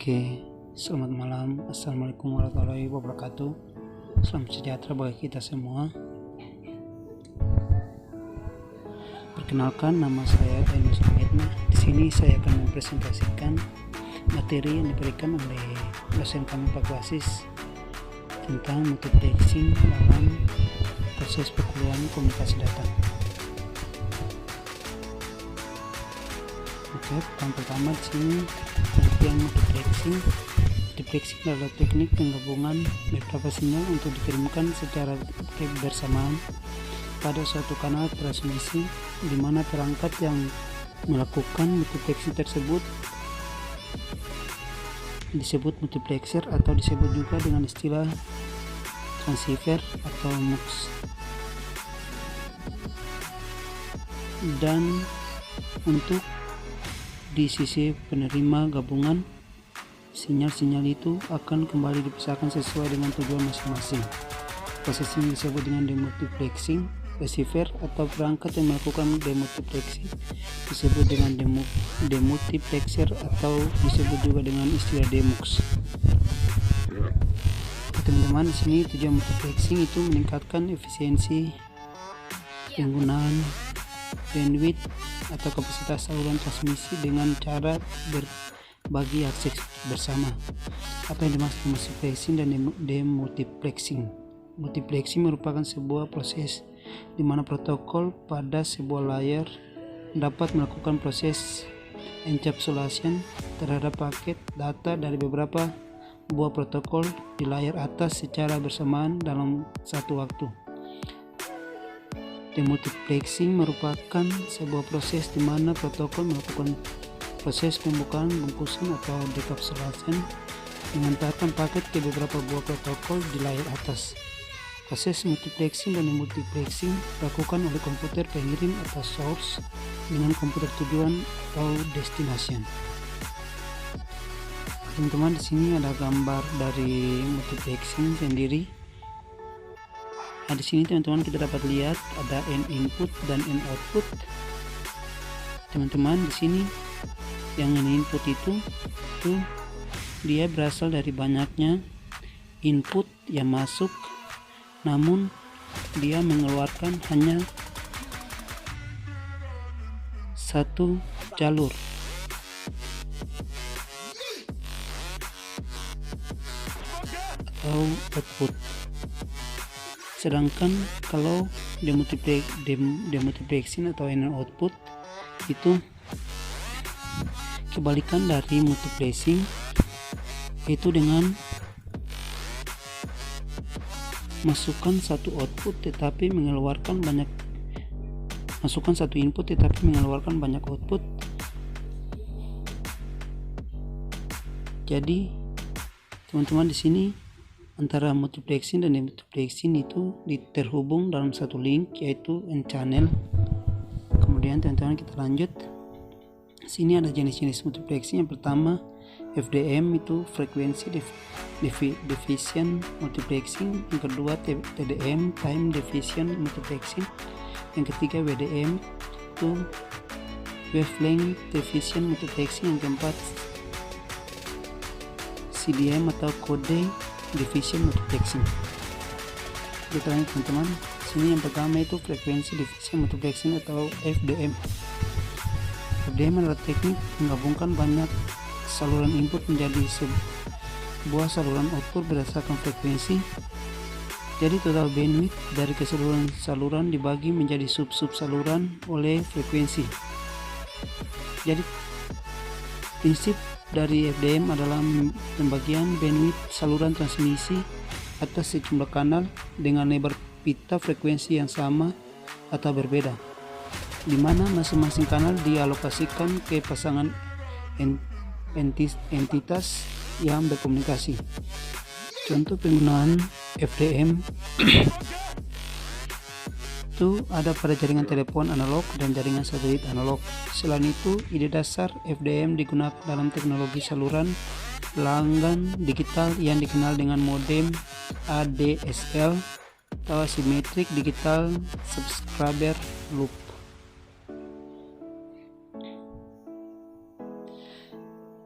Oke, selamat malam. Assalamualaikum warahmatullahi wabarakatuh. Salam sejahtera bagi kita semua. Perkenalkan, nama saya Ainus Ahmedna. Di sini saya akan mempresentasikan materi yang diberikan oleh dosen kami Pak Wasis tentang multiplexing dalam proses perkuliahan komunikasi data. Oke, pertama di sini pengertian multiplexing. Multiplexing adalah teknik penggabungan beberapa sinyal untuk dikirimkan secara bersamaan pada suatu kanal transmisi, di mana perangkat yang melakukan multiplexing tersebut disebut multiplexer atau disebut juga dengan istilah transceiver atau MUX. Dan untuk di sisi penerima gabungan, sinyal-sinyal itu akan kembali dipisahkan sesuai dengan tujuan masing-masing. Proses ini disebut dengan demultiplexing. Receiver atau perangkat yang melakukan demultiplexing disebut dengan demultiplexer atau disebut juga dengan istilah demux. Teman-teman, di sini tujuan multiplexing itu meningkatkan efisiensi penggunaan bandwidth atau kapasitas saluran transmisi dengan cara berbagi akses bersama. Apa yang dimaksud multiplexing dan demultiplexing? Multiplexing merupakan sebuah proses di mana protokol pada sebuah layar dapat melakukan proses encapsulation terhadap paket data dari beberapa buah protokol di layar atas secara bersamaan dalam satu waktu. Demultiplexing merupakan sebuah proses di mana protokol melakukan proses pembukaan, bungkusan atau decapsulation, mengantarkan paket ke beberapa buah protokol di layar atas. Proses multiplexing dan demultiplexing dilakukan oleh komputer pengirim atau source dengan komputer tujuan atau destination. Teman-teman, di sini ada gambar dari multiplexing sendiri. Nah, di sini teman-teman kita dapat lihat ada N input dan N output. Teman-teman, di sini yang N input itu dia berasal dari banyaknya input yang masuk, namun dia mengeluarkan hanya satu jalur. Atau output. Sedangkan kalau demultiplexing atau N output itu kebalikan dari multiplexing, yaitu dengan masukkan satu output tetapi mengeluarkan banyak, masukkan satu input tetapi mengeluarkan banyak output. Jadi teman-teman, di sini antara multiplexing dan demultiplexing itu terhubung dalam satu link, yaitu N channel. Kemudian teman-teman kita lanjut. Sini ada jenis-jenis multiplexing. Yang pertama FDM, itu frequency division multiplexing. Yang kedua TDM, time division multiplexing. Yang ketiga WDM, itu wavelength division multiplexing. Yang keempat CDM atau code division multiplexing. Kita lanjut teman-teman. Sini yang pertama itu frequency division multiplexing atau FDM. FDM adalah teknik menggabungkan banyak saluran input menjadi sebuah saluran output berdasarkan frekuensi. Jadi total bandwidth dari keseluruhan saluran dibagi menjadi sub-sub saluran oleh frekuensi. Jadi prinsip dari FDM adalah pembagian bandwidth saluran transmisi atas sejumlah kanal dengan lebar pita frekuensi yang sama atau berbeda, di mana masing-masing kanal dialokasikan ke pasangan entitas yang berkomunikasi. Contoh penggunaan FDM itu ada pada jaringan telepon analog dan jaringan satelit analog. Selain itu, ide dasar FDM digunakan dalam teknologi saluran pelanggan digital yang dikenal dengan modem ADSL atau Asymmetric Digital Subscriber Loop.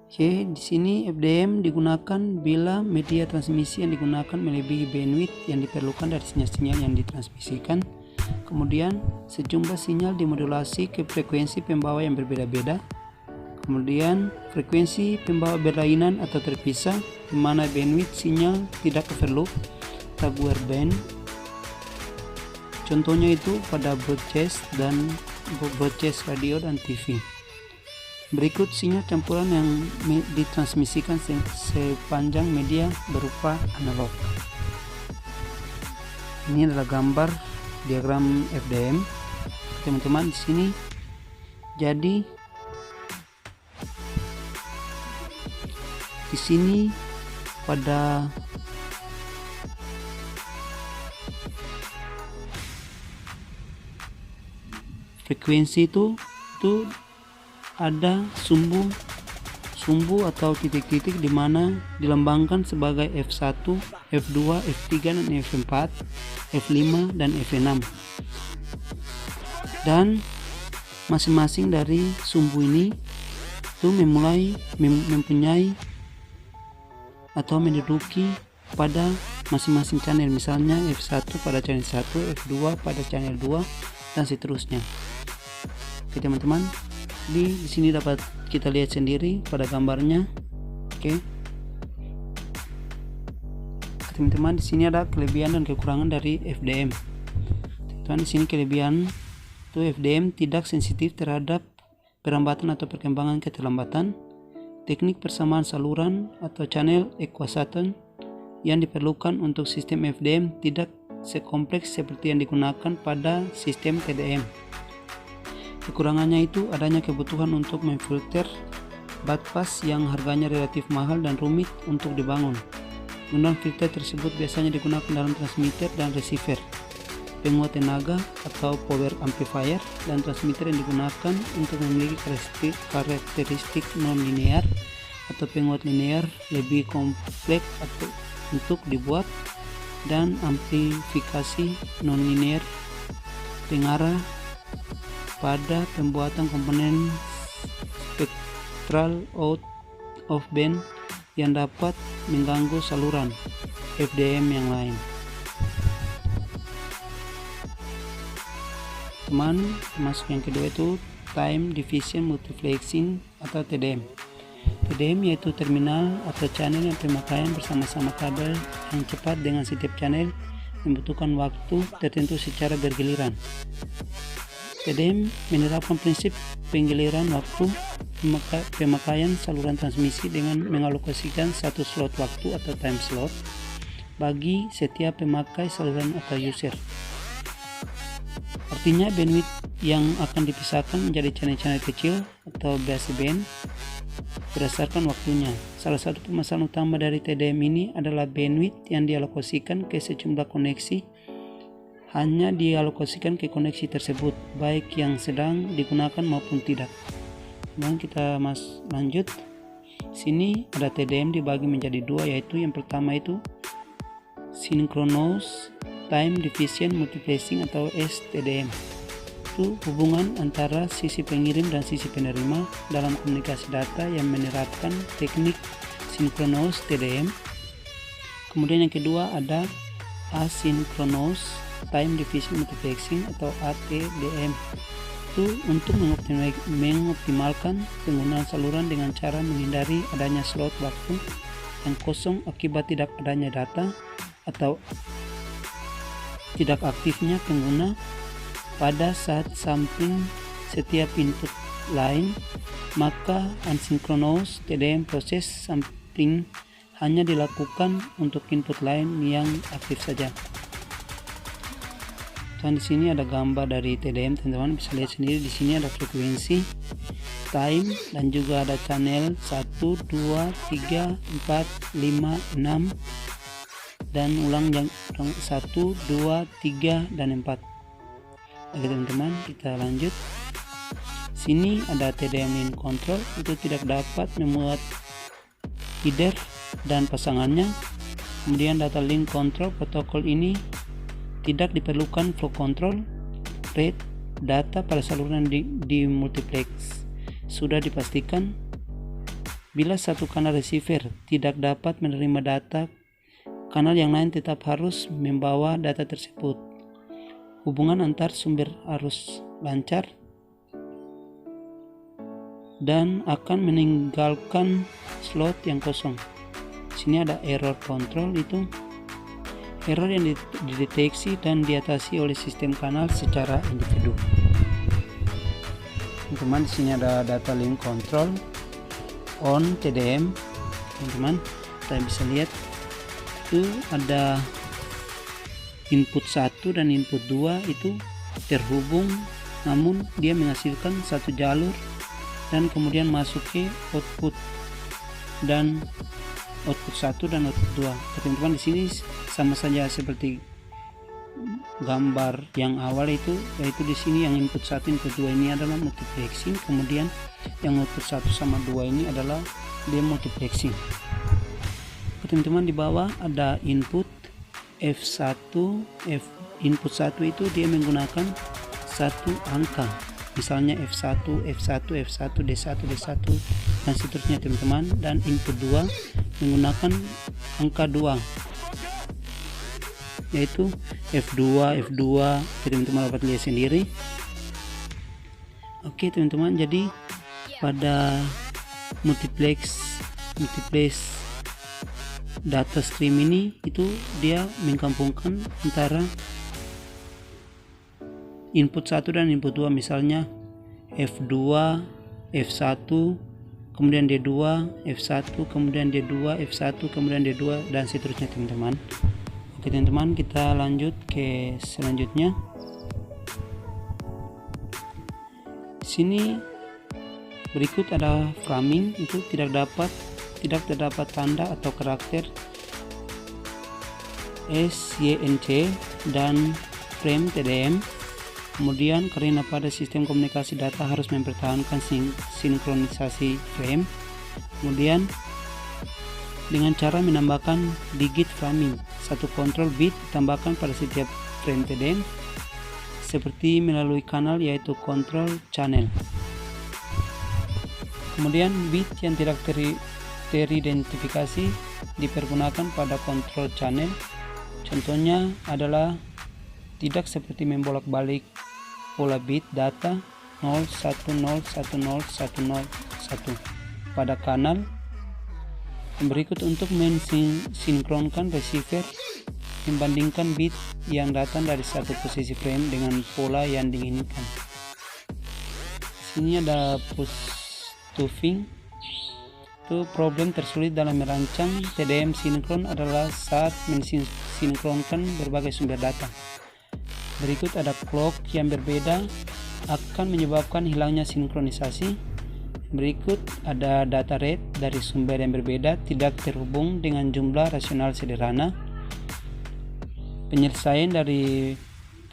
Oke, di sini FDM digunakan bila media transmisi yang digunakan melebihi bandwidth yang diperlukan dari sinyal-sinyal yang ditransmisikan. Kemudian sejumlah sinyal dimodulasi ke frekuensi pembawa yang berbeda-beda. Kemudian frekuensi pembawa berlainan atau terpisah, di mana bandwidth sinyal tidak overloop atau band. Contohnya itu pada broadcast radio dan TV. Berikut sinyal campuran yang ditransmisikan sepanjang media berupa analog. Ini adalah gambar diagram FDM, teman-teman. Di sini jadi di sini pada frekuensi itu ada sumbu atau titik-titik di mana dilambangkan sebagai F1, F2, F3 dan F4, F5 dan F6. Dan masing-masing dari sumbu ini itu mempunyai atau menduduki pada masing-masing channel. Misalnya F1 pada channel 1, F2 pada channel 2 dan seterusnya. Oke teman-teman, di sini dapat kita lihat sendiri pada gambarnya. Oke. Teman-teman, di sini ada kelebihan dan kekurangan dari FDM. Teman-teman, di sini kelebihan itu FDM tidak sensitif terhadap perlambatan atau perkembangan keterlambatan. Teknik persamaan saluran atau channel equation yang diperlukan untuk sistem FDM tidak sekompleks seperti yang digunakan pada sistem TDM. Kekurangannya itu adanya kebutuhan untuk memfilter bandpass yang harganya relatif mahal dan rumit untuk dibangun. Penggunaan filter tersebut biasanya digunakan dalam transmitter dan receiver, penguat tenaga atau power amplifier, dan transmitter yang digunakan untuk memiliki karakteristik non-linear atau penguat linear lebih kompleks atau untuk dibuat, dan amplifikasi non-linear pengarah pada pembuatan komponen spectral out of band yang dapat mengganggu saluran FDM yang lain. Termasuk yang kedua itu time division multiplexing atau TDM. TDM yaitu terminal atau channel yang pemakaian bersama-sama kabel yang cepat dengan setiap channel membutuhkan waktu tertentu secara bergiliran. TDM menerapkan prinsip penggiliran waktu pemakaian saluran transmisi dengan mengalokasikan satu slot waktu atau time slot bagi setiap pemakai saluran atau user. Artinya bandwidth yang akan dipisahkan menjadi channel-channel kecil atau baseband berdasarkan waktunya. Salah satu permasalahan utama dari TDM ini adalah bandwidth yang dialokasikan ke sejumlah koneksi hanya dialokasikan ke koneksi tersebut, baik yang sedang digunakan maupun tidak. Dan kita lanjut. Sini ada TDM dibagi menjadi dua, yaitu yang pertama itu synchronous time division multiplexing atau STDM. Itu hubungan antara sisi pengirim dan sisi penerima dalam komunikasi data yang menerapkan teknik synchronous TDM. Kemudian yang kedua ada asynchronous time division multiplexing atau ATDM. Itu untuk mengoptimalkan penggunaan saluran dengan cara menghindari adanya slot waktu yang kosong akibat tidak adanya data atau tidak aktifnya pengguna pada saat sampling setiap input line. Maka asynchronous TDM proses sampling hanya dilakukan untuk input line yang aktif saja. Dan di sini ada gambar dari TDM, teman-teman bisa lihat sendiri. Di sini ada frekuensi, time, dan juga ada channel 1, 2, 3, 4, 5, 6 dan ulang yang 1, 2, 3 dan 4. Oke teman-teman, kita lanjut. Sini ada TDM line control, itu tidak dapat memuat header dan pasangannya. Kemudian data link control protokol ini tidak diperlukan flow control rate data pada saluran di multiplex sudah dipastikan Bila satu kanal receiver tidak dapat menerima data, kanal yang lain tetap harus membawa data tersebut. Hubungan antar sumber harus lancar dan akan meninggalkan slot yang kosong. Sini ada error control, itu error yang dideteksi dan diatasi oleh sistem kanal secara individu. Teman-teman, di sini ada data link control on TDM. Teman-teman, kita bisa lihat itu ada input 1 dan input 2 itu terhubung, namun dia menghasilkan satu jalur dan kemudian masuk ke output dan output 1 dan output 2. Teman-teman, di sini sama saja seperti gambar yang awal itu, yaitu di sini yang input 1 input 2 ini adalah multiplexing, kemudian yang output 1 sama 2 ini adalah demultiplexing. Teman-teman, di bawah ada input F1. Input 1 itu dia menggunakan satu angka, misalnya F1, F1, F1, D1, D1 dan seterusnya teman-teman. Dan input 2 menggunakan angka 2, yaitu F2, F2. Teman-teman dapat lihat sendiri. Oke teman-teman, jadi pada multiplex data stream ini itu dia menggabungkan antara input 1 dan input 2, misalnya F2, F1, kemudian D2, F1, kemudian D2, F1, kemudian D2 dan seterusnya teman-teman. Oke teman-teman, kita lanjut ke selanjutnya. Sini berikut ada framing, itu tidak terdapat tanda atau karakter SYNC dan frame TDM. Kemudian karena pada sistem komunikasi data harus mempertahankan sinkronisasi frame, kemudian dengan cara menambahkan digit framing, satu kontrol bit ditambahkan pada setiap frame TDM seperti melalui kanal, yaitu kontrol channel. Kemudian bit yang tidak teridentifikasi dipergunakan pada kontrol channel. Contohnya adalah tidak seperti membolak-balik pola bit data 010101001 pada kanal. Berikut untuk mensinkronkan receiver, membandingkan bit yang datang dari satu posisi frame dengan pola yang diinginkan. Sini ada push stuffing. Itu problem tersulit dalam merancang TDM sinkron adalah saat mensinkronkan berbagai sumber data. Berikut ada clock yang berbeda akan menyebabkan hilangnya sinkronisasi. Berikut ada data rate dari sumber yang berbeda tidak terhubung dengan jumlah rasional sederhana. Penyelesaian dari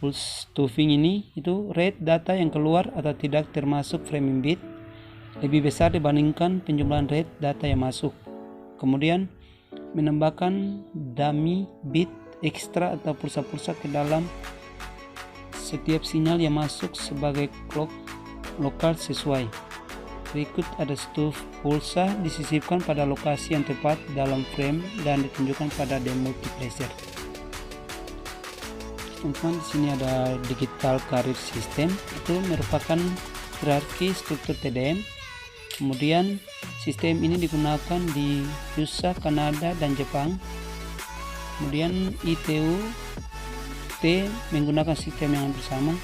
push stuffing ini itu rate data yang keluar atau tidak termasuk framing bit lebih besar dibandingkan penjumlahan rate data yang masuk. Kemudian menambahkan dummy bit ekstra atau pulsa-pulsa ke dalam setiap sinyal yang masuk sebagai clock lokal sesuai. Berikut ada stuff pulsa disisipkan pada lokasi yang tepat dalam frame dan ditunjukkan pada demultiplexer. Teman-teman, di sini ada digital carrier system, itu merupakan hierarki struktur TDM. Kemudian sistem ini digunakan di USA, Kanada, dan Jepang. Kemudian ITU T menggunakan sistem yang bersama.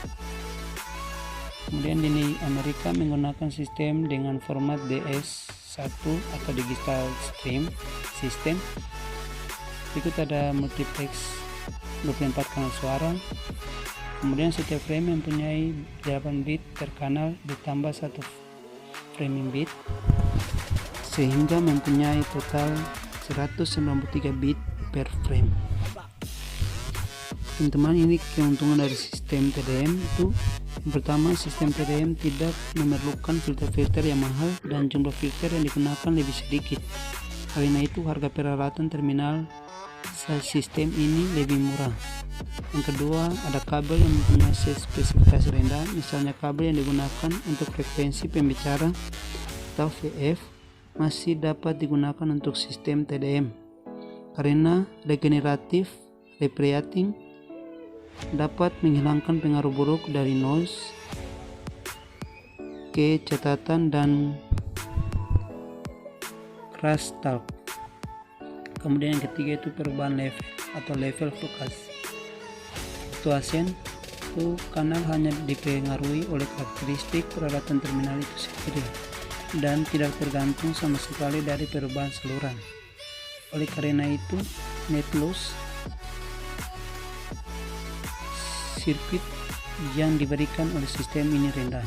Kemudian di Amerika menggunakan sistem dengan format DS1 atau digital stream system. Berikut ada multiplex 24 kanal suara. Kemudian setiap frame mempunyai 8 bit per kanal ditambah 1 framing bit, sehingga mempunyai total 193 bit per frame. Teman-teman, ini keuntungan dari sistem TDM itu: yang pertama, sistem TDM tidak memerlukan filter-filter yang mahal dan jumlah filter yang digunakan lebih sedikit. Karena itu harga peralatan terminal sistem ini lebih murah. Yang kedua, ada kabel yang mempunyai spesifikasi rendah, misalnya kabel yang digunakan untuk frekuensi pembicara atau VF masih dapat digunakan untuk sistem TDM karena regeneratif replicating dapat menghilangkan pengaruh buruk dari noise, kecacatan, dan crosstalk. Kemudian yang ketiga itu perubahan level atau level fluktuation. Itu kanal hanya dipengaruhi oleh karakteristik peralatan terminal itu sendiri dan tidak tergantung sama sekali dari perubahan saluran. Oleh karena itu, net loss sirkuit yang diberikan oleh sistem ini rendah.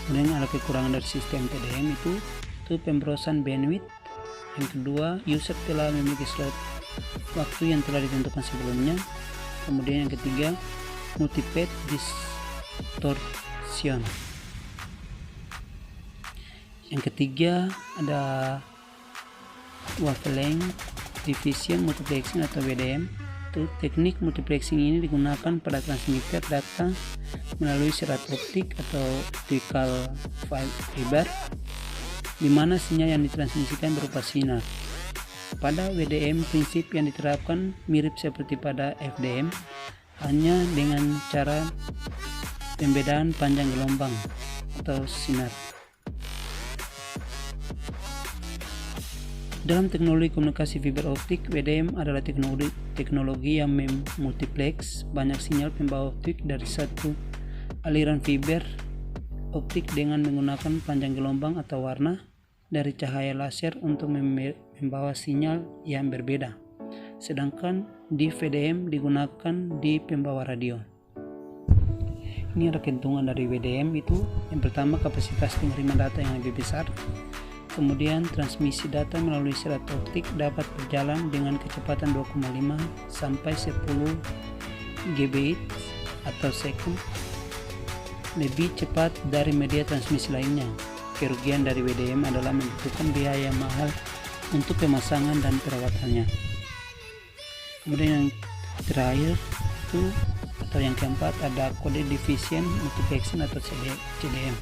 Kemudian ada kekurangan dari sistem TDM itu pemborosan bandwidth. Yang kedua, user telah memiliki slot waktu yang telah ditentukan sebelumnya. Kemudian yang ketiga, multipath distortion. Yang ketiga ada wavelength division multiplexing atau WDM. Teknik multiplexing ini digunakan pada transmitter data melalui serat optik atau optical fiber, di mana sinyal yang ditransmisikan berupa sinar. Pada WDM, prinsip yang diterapkan mirip seperti pada FDM, hanya dengan cara pembedaan panjang gelombang atau sinar. Dalam teknologi komunikasi fiber optik, WDM adalah teknologi yang memultiplex banyak sinyal pembawa optik dari satu aliran fiber optik dengan menggunakan panjang gelombang atau warna dari cahaya laser untuk membawa sinyal yang berbeda. Sedangkan di VDM digunakan di pembawa radio. Ini ada keuntungan dari WDM itu yang pertama kapasitas penerimaan data yang lebih besar. Kemudian transmisi data melalui serat optik dapat berjalan dengan kecepatan 2,5 sampai 10 Gbps atau second, lebih cepat dari media transmisi lainnya. Kerugian dari WDM adalah membutuhkan biaya mahal untuk pemasangan dan perawatannya. Kemudian yang terakhir itu atau yang keempat ada kode division multiplexing atau CDM.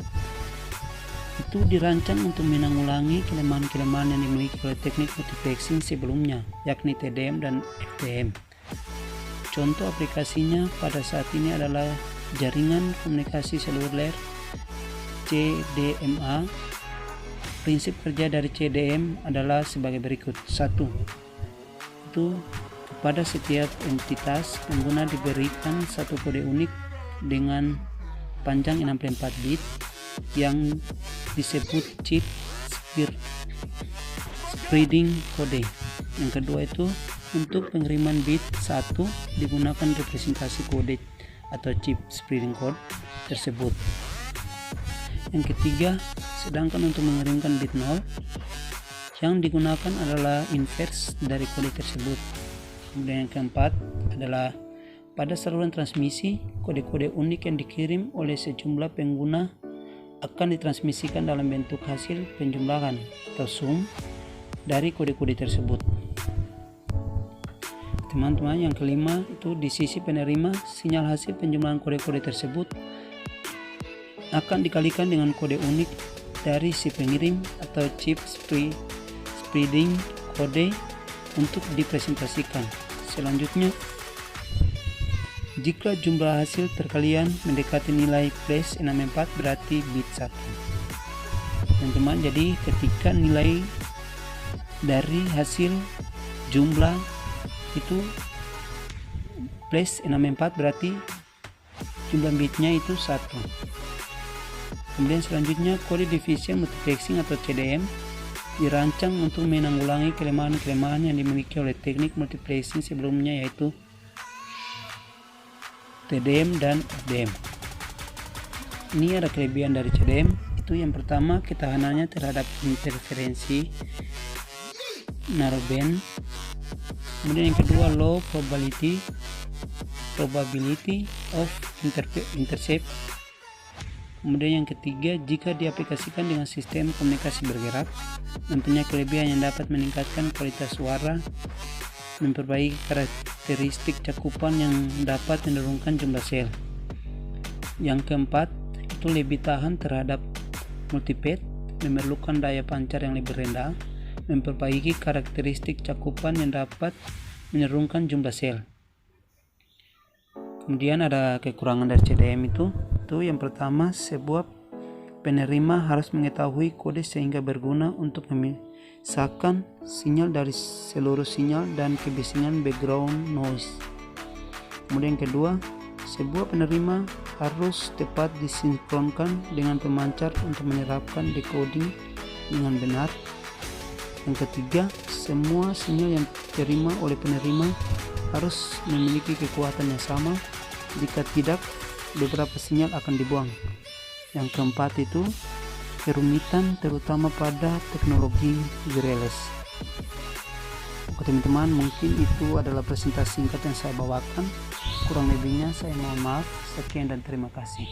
Itu dirancang untuk menanggulangi kelemahan-kelemahan yang dimiliki oleh teknik multiplexing sebelumnya, yakni TDM dan FDM. Contoh aplikasinya pada saat ini adalah jaringan komunikasi seluler CDMA. Prinsip kerja dari CDM adalah sebagai berikut. 1. Itu kepada setiap entitas pengguna diberikan satu kode unik dengan panjang 64 bit yang disebut chip spreading code. Yang kedua itu untuk pengiriman bit 1 digunakan representasi kode atau chip spreading code tersebut. Yang ketiga, sedangkan untuk mengirimkan bit 0 yang digunakan adalah inverse dari kode tersebut. Kemudian yang keempat adalah pada saluran transmisi, kode-kode unik yang dikirim oleh sejumlah pengguna akan ditransmisikan dalam bentuk hasil penjumlahan atau sum dari kode-kode tersebut. Teman-teman, yang kelima itu di sisi penerima, sinyal hasil penjumlahan kode-kode tersebut akan dikalikan dengan kode unik dari si pengirim atau chip spreading kode untuk dipresentasikan. Selanjutnya, jika jumlah hasil perkalian mendekati nilai plus 64 berarti bit 1. Teman-teman, jadi ketika nilai dari hasil jumlah itu plus 64 berarti jumlah bitnya itu 1. Kemudian selanjutnya kode division multiplexing atau CDM dirancang untuk menanggulangi kelemahan-kelemahan yang dimiliki oleh teknik multiplexing sebelumnya, yaitu TDM dan FDM. Ini ada kelebihan dari CDM, itu yang pertama ketahanannya terhadap interferensi narrowband. Kemudian yang kedua low probability of intercept. Kemudian yang ketiga, jika diaplikasikan dengan sistem komunikasi bergerak, mempunyai kelebihan yang dapat meningkatkan kualitas suara, memperbaiki karakteristik cakupan yang dapat menurunkan jumlah sel. Yang keempat, itu lebih tahan terhadap multipath memerlukan daya pancar yang lebih rendah, memperbaiki karakteristik cakupan yang dapat menurunkan jumlah sel. Kemudian ada kekurangan dari CDM itu yang pertama, sebuah penerima harus mengetahui kode sehingga berguna untuk memisahkan sinyal dari seluruh sinyal dan kebisingan background noise. Kemudian kedua, sebuah penerima harus tepat disinkronkan dengan pemancar untuk menerapkan decoding dengan benar. Yang ketiga, semua sinyal yang diterima oleh penerima harus memiliki kekuatan yang sama. Jika tidak, beberapa sinyal akan dibuang. Yang keempat itu kerumitan terutama pada teknologi wireless. Oke teman-teman, mungkin itu adalah presentasi singkat yang saya bawakan. Kurang lebihnya saya mohon maaf. Sekian dan terima kasih.